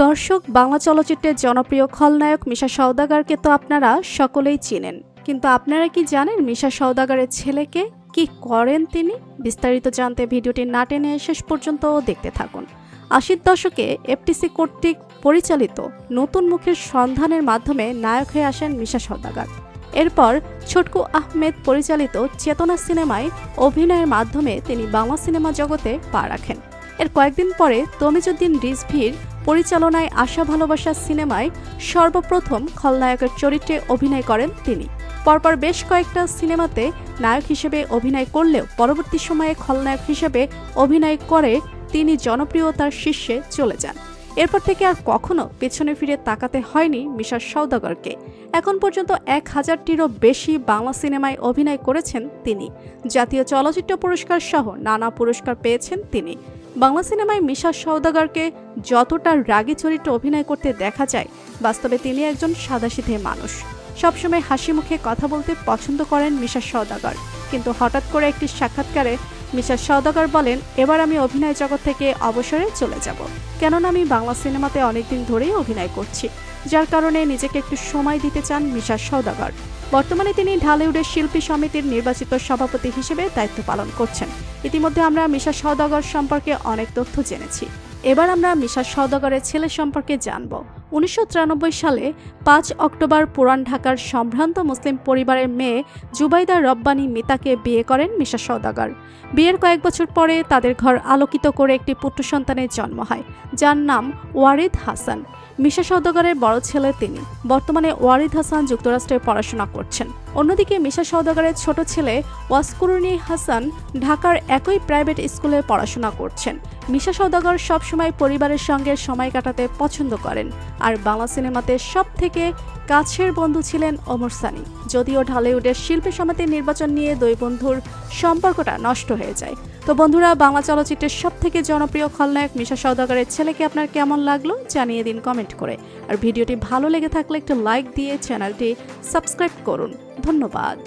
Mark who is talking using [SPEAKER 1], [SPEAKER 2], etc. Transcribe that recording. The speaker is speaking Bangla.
[SPEAKER 1] দর্শক, বাংলা চলচ্চিত্রের জনপ্রিয় খলনায়ক মিশা সওদাগরকে তো আপনারা সকলেই চিনেন, কিন্তু আপনারা কি জানেন মিশা সওদাগরের ছেলেকে কি করেন তিনি? বিস্তারিত জানতে ভিডিওটি না টেনে শেষ পর্যন্ত দেখতে থাকুন। ৮০ দশকে এফটিসি কর্তৃক পরিচালিত নতুন মুখের সন্ধানের মাধ্যমে নায়ক হয়ে আসেন মিশা সওদাগর। এরপর ছোটকু আহমেদ পরিচালিত চেতনা সিনেমায় অভিনয়ের মাধ্যমে তিনি বাংলা সিনেমা জগতে পা রাখেন। এর কয়েকদিন পরে তমিজউদ্দিন রিজভীর পরিচালনায় আশা ভালোবাসা সিনেমায় সর্বপ্রথম খলনায়কের চরিত্রে অভিনয় করেন তিনি। পরপর বেশ কয়েকটা সিনেমাতে নায়ক হিসেবে অভিনয় করলেও পরবর্তী সময়ে খলনায়ক হিসেবে অভিনয় করে তিনি জনপ্রিয়তার শীর্ষে চলে যান। এরপর থেকে আর কখনো পেছনে ফিরে তাকাতে হয়নি মিশা সওদাগরকে। এখন পর্যন্ত ১০০০টিরও বেশি বাংলা সিনেমায় অভিনয় করেছেন তিনি। জাতীয় চলচ্চিত্র পুরস্কার সহ নানা পুরস্কার পেয়েছেন তিনি। বাংলা সিনেমায় মিশা সওদাগরকে যতটা রাগী চরিত্রে অভিনয় করতে দেখা যায়, বাস্তবে তিনি একজন সাদাসিধে মানুষ। সবসময় হাসি মুখে কথা বলতে পছন্দ করেন মিশা সওদাগর। কিন্তু হঠাৎ করে একটি সাক্ষাৎকারে মিশা সওদাগর বলেন, এবার আমি অভিনয় জগৎ থেকে অবসরে চলে যাব, কেননা আমি বাংলা সিনেমাতে অনেকদিন ধরেই অভিনয় করছি, যার কারণে নিজেকে একটু সময় দিতে চান মিশা সওদাগর। বর্তমানে তিনি ঢালিউডের শিল্পী সমিতির নির্বাচিত সভাপতি হিসেবে দায়িত্ব পালন করছেন। ইতিমধ্যে আমরা মিশা সওদাগর সম্পর্কে অনেক তথ্য জেনেছি। এবার আমরা মিশা সওদাগরের ছেলে সম্পর্কে জানব। ১৯৯৩ সালে ৫ অক্টোবর পুরান ঢাকার সম্ভ্রান্ত মুসলিম পরিবারের মেয়ে জুবাইদা রব্বানী মিতাকে বিয়ে করেন মিশা সওদাগর। বিয়ের কয়েক বছর পরে তাদের ঘর আলোকিত করে একটি পুত্র সন্তানের জন্ম হয়, যার নাম ওয়ারিদ হাসান। মিশা সওদাগরের বড় ছেলে তিনি। বর্তমানে ওয়ারিদ হাসান যুক্তরাষ্ট্রে পড়াশোনা করছেন। অন্যদিকে মিশা সওদাগরের ছোট ছেলে ওয়াসকুরুনি হাসান ঢাকার একই প্রাইভেট স্কুলে পড়াশোনা করছেন। মিশা সওদাগর সবসময় পরিবারের সঙ্গে সময় কাটাতে পছন্দ করেন। আর বাংলা সিনেমাতে সব থেকে কাছের বন্ধু ছিলেন ওমর সানি। যদিও ঢালিউডের শিল্পী সমিতির নির্বাচন নিয়ে দুই বন্ধুর সম্পর্কটা নষ্ট হয়ে যায়। তো বন্ধুরা, বাংলা চলচ্চিত্রের সব থেকে জনপ্রিয় খলনায়ক মিশা সওদাগরের ছেলেকে আপনার কেমন লাগলো জানিয়ে দিন কমেন্ট করে। আর ভিডিওটি ভালো লেগে থাকলে একটু লাইক দিয়ে চ্যানেলটি সাবস্ক্রাইব করুন। ধন্যবাদ।